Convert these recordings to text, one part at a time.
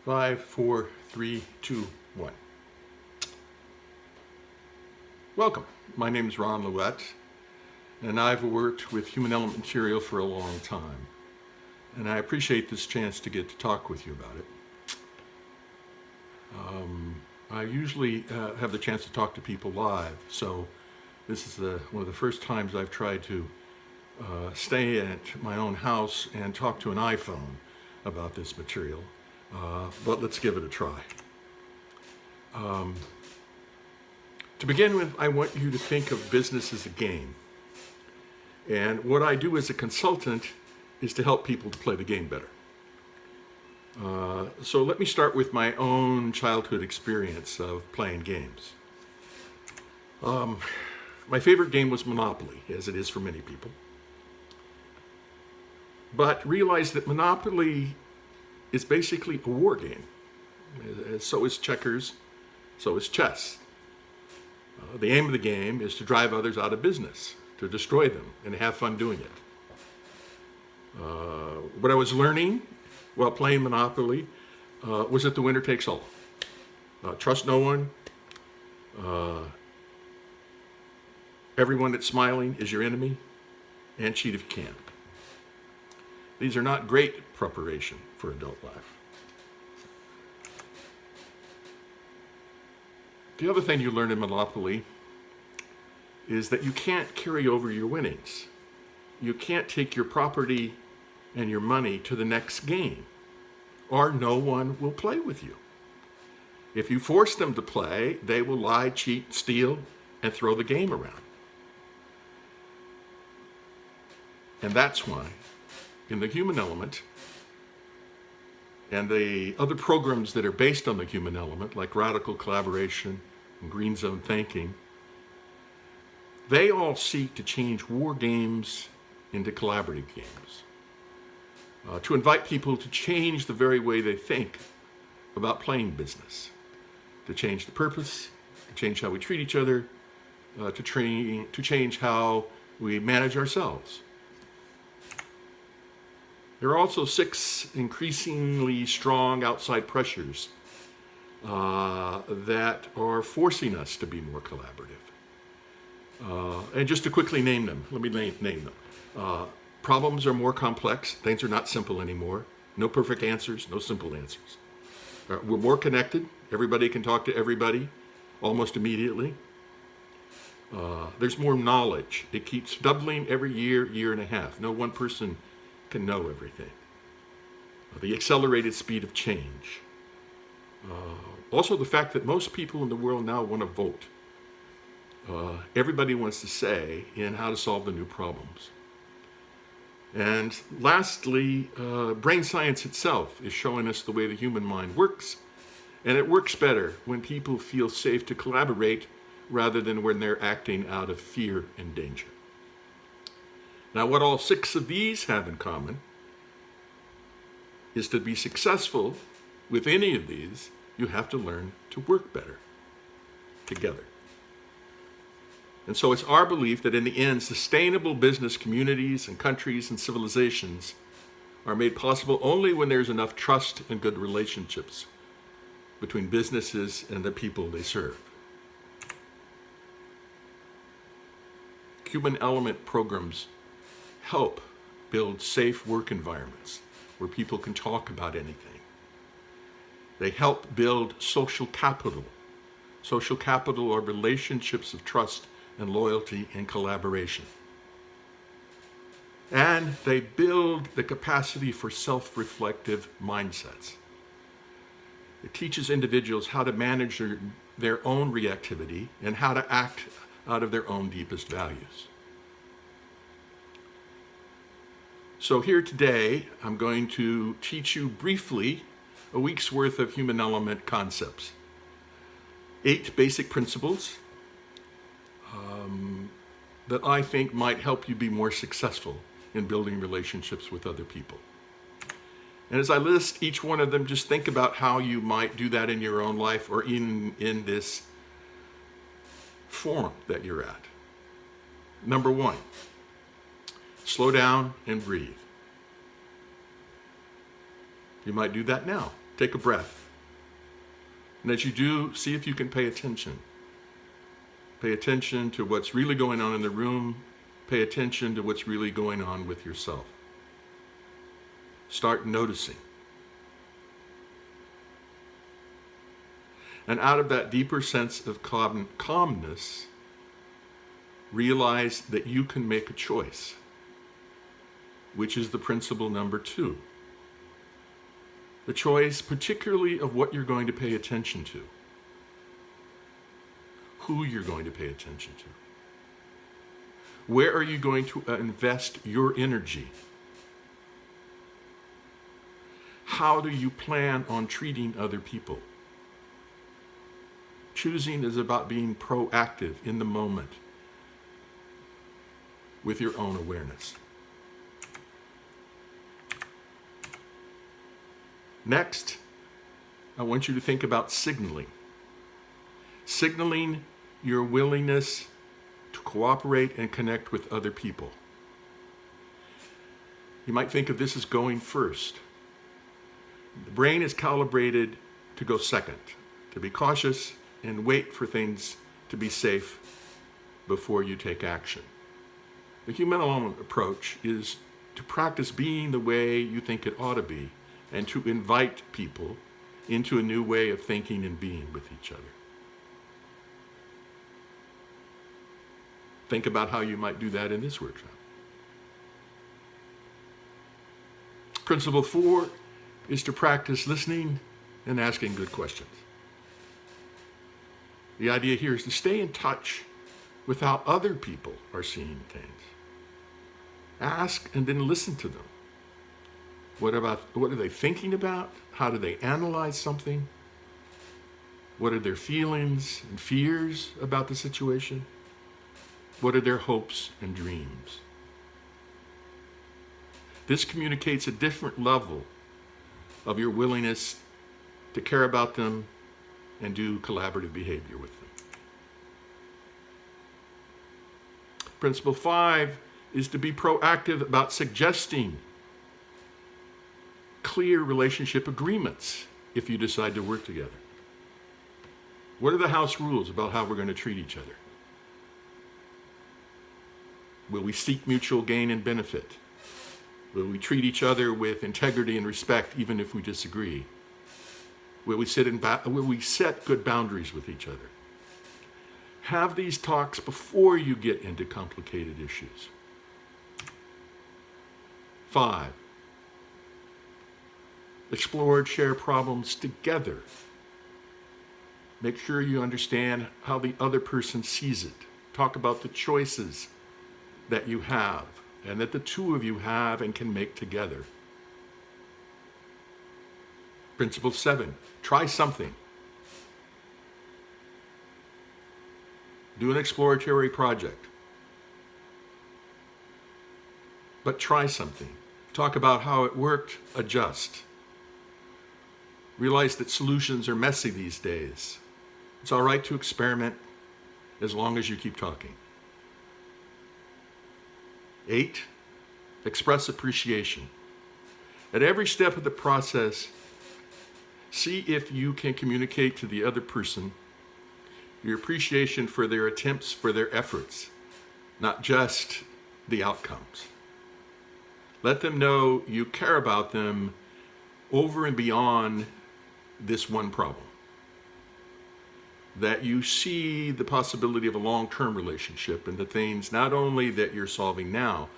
Five, four, three, two, one. Welcome. My name is Ron Luyet, and I've worked with human element material for a long time. And I appreciate this chance to get to talk with you about it. I usually have the chance to talk to people live, so this is one of the first times I've tried to stay at my own house and talk to an iPhone about this material. But let's give it a try. To begin with, I want you to think of business as a game. And what I do as a consultant is to help people to play the game better. So let me start with my own childhood experience of playing games. My favorite game was Monopoly, as it is for many people. But realize that Monopoly is basically a war game. So is checkers, so is chess. The aim of the game is to drive others out of business, to destroy them, and have fun doing it. What I was learning while playing Monopoly was that the winner takes all. Trust no one. Everyone that's smiling is your enemy, and cheat if you can. These are not great preparation for adult life. The other thing you learn in Monopoly is that you can't carry over your winnings. You can't take your property and your money to the next game, or no one will play with you. If you force them to play, they will lie, cheat, steal, and throw the game around. And that's why, in the human element, and the other programs that are based on the human element, like radical collaboration and green zone thinking, they all seek to change war games into collaborative games. To invite people to change the very way they think about playing business, to change the purpose, to change how we treat each other, to change how we manage ourselves. There are also 6 increasingly strong outside pressures that are forcing us to be more collaborative. And just to quickly name them, let me name them. Problems are more complex. Things are not simple anymore. No perfect answers, no simple answers. We're more connected. Everybody can talk to everybody almost immediately. There's more knowledge. It keeps doubling every year and a half. No one person can know everything. The accelerated speed of change. Also the fact that most people in the world now want to vote. Everybody wants to say in how to solve the new problems. And lastly, brain science itself is showing us the way the human mind works, and it works better when people feel safe to collaborate rather than when they're acting out of fear and danger. Now, what all 6 of these have in common is to be successful with any of these, you have to learn to work better together. And so it's our belief that in the end, sustainable business communities and countries and civilizations are made possible only when there's enough trust and good relationships between businesses and the people they serve. Human element programs help build safe work environments where people can talk about anything. They help build social capital. Social capital are relationships of trust and loyalty and collaboration. And they build the capacity for self-reflective mindsets. It teaches individuals how to manage their own reactivity and how to act out of their own deepest values. So here today, I'm going to teach you briefly a week's worth of human element concepts. 8 basic principles that I think might help you be more successful in building relationships with other people. And as I list each one of them, just think about how you might do that in your own life or in this forum that you're at. Number 1, slow down and breathe. You might do that now. Take a breath. And as you do, see if you can pay attention. Pay attention to what's really going on in the room. Pay attention to what's really going on with yourself. Start noticing. And out of that deeper sense of calmness, realize that you can make a choice, which is the principle number 2. The choice particularly of what you're going to pay attention to, who you're going to pay attention to. Where are you going to invest your energy? How do you plan on treating other people? Choosing is about being proactive in the moment with your own awareness. Next, I want you to think about signaling. Signaling your willingness to cooperate and connect with other people. You might think of this as going first. The brain is calibrated to go second, to be cautious and wait for things to be safe before you take action. The human element approach is to practice being the way you think it ought to be and to invite people into a new way of thinking and being with each other. Think about how you might do that in this workshop. Principle 4 is to practice listening and asking good questions. The idea here is to stay in touch with how other people are seeing things. Ask and then listen to them. What are they thinking about? How do they analyze something? What are their feelings and fears about the situation? What are their hopes and dreams? This communicates a different level of your willingness to care about them and do collaborative behavior with them. Principle 5 is to be proactive about suggesting clear relationship agreements if you decide to work together. What are the house rules about how we're going to treat each other? Will we seek mutual gain and benefit? Will we treat each other with integrity and respect even if we disagree? Will we set good boundaries with each other? Have these talks before you get into complicated issues. 5. Explore and share problems together. Make sure you understand how the other person sees it. Talk about the choices that you have and that the two of you have and can make together. Principle 7, try something. Do an exploratory project. But try something. Talk about how it worked, adjust. Realize that solutions are messy these days. It's all right to experiment as long as you keep talking. 8, express appreciation. At every step of the process, see if you can communicate to the other person your appreciation for their attempts, for their efforts, not just the outcomes. Let them know you care about them over and beyond this one problem. That you see the possibility of a long-term relationship and the things not only that you're solving now,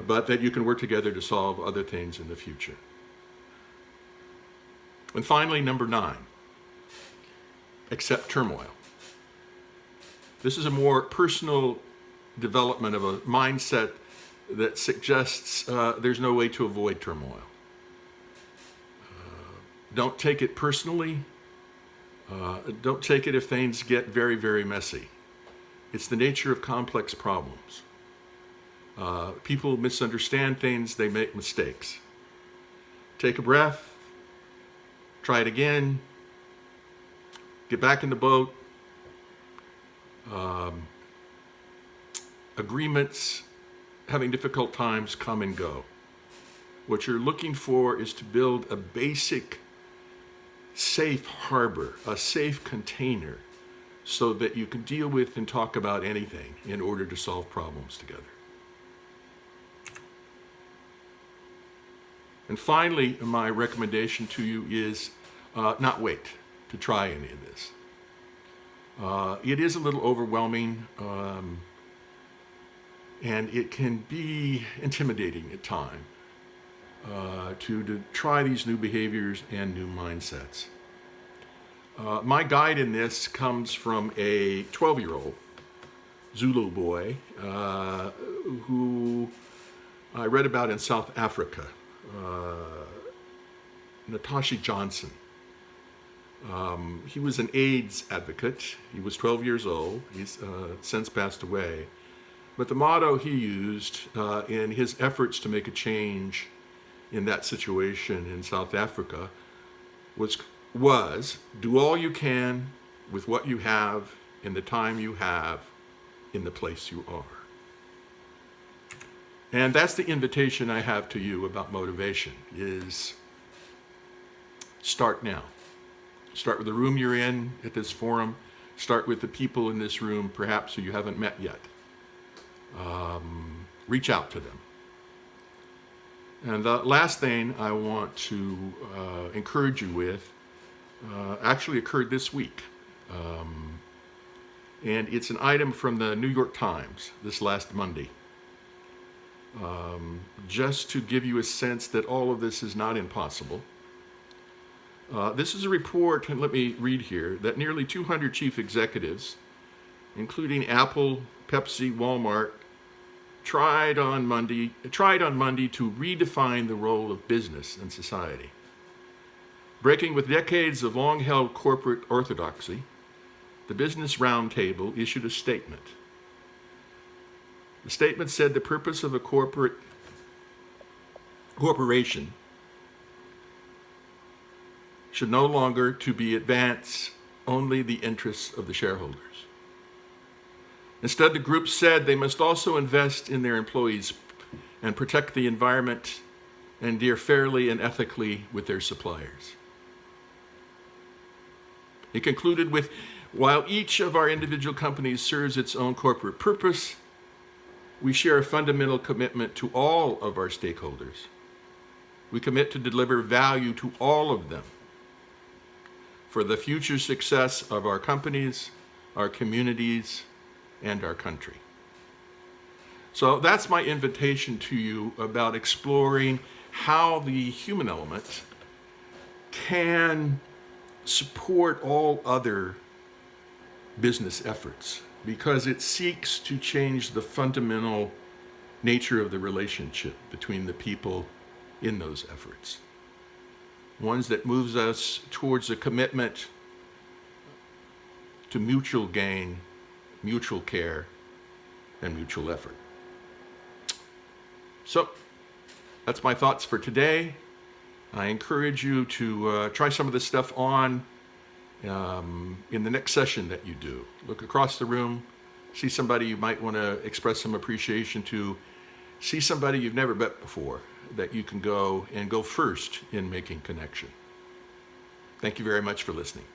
but that you can work together to solve other things in the future. And finally, number 9, accept turmoil. This is a more personal development of a mindset that suggests there's no way to avoid turmoil. Don't take it personally. Don't take it if things get very, very messy. It's the nature of complex problems. People misunderstand things, they make mistakes. Take a breath, try it again, get back in the boat. Agreements, having difficult times come and go. What you're looking for is to build a basic safe harbor, a safe container, so that you can deal with and talk about anything in order to solve problems together. And finally, my recommendation to you is not wait to try any of this. It is a little overwhelming, and it can be intimidating at times to try these new behaviors and new mindsets. My guide in this comes from a 12-year-old Zulu boy who I read about in South Africa, Natasha Johnson. He was an AIDS advocate. He was 12 years old. He's since passed away. But the motto he used in his efforts to make a change in that situation in South Africa was do all you can with what you have in the time you have in the place you are. And that's the invitation I have to you about motivation, is start now. Start with the room you're in at this forum. Start with the people in this room, perhaps who you haven't met yet. Reach out to them. And the last thing I want to encourage you with actually occurred this week. And it's an item from the New York Times this last Monday. Just to give you a sense that all of this is not impossible. This is a report, and let me read here, that nearly 200 chief executives, including Apple, Pepsi, Walmart, tried on Monday to redefine the role of business in society. Breaking with decades of long-held corporate orthodoxy, the Business Roundtable issued a statement. The statement said the purpose of a corporation should no longer to be advance only the interests of the shareholders. Instead, the group said they must also invest in their employees and protect the environment and deal fairly and ethically with their suppliers. It concluded with, while each of our individual companies serves its own corporate purpose, we share a fundamental commitment to all of our stakeholders. We commit to deliver value to all of them for the future success of our companies, our communities, and our country. So that's my invitation to you about exploring how the human element can support all other business efforts, because it seeks to change the fundamental nature of the relationship between the people in those efforts. Ones that moves us towards a commitment to mutual gain, mutual care, and mutual effort. So, that's my thoughts for today. I encourage you to try some of this stuff on in the next session that you do. Look across the room, see somebody you might want to express some appreciation to, see somebody you've never met before that you can go first in making connection. Thank you very much for listening.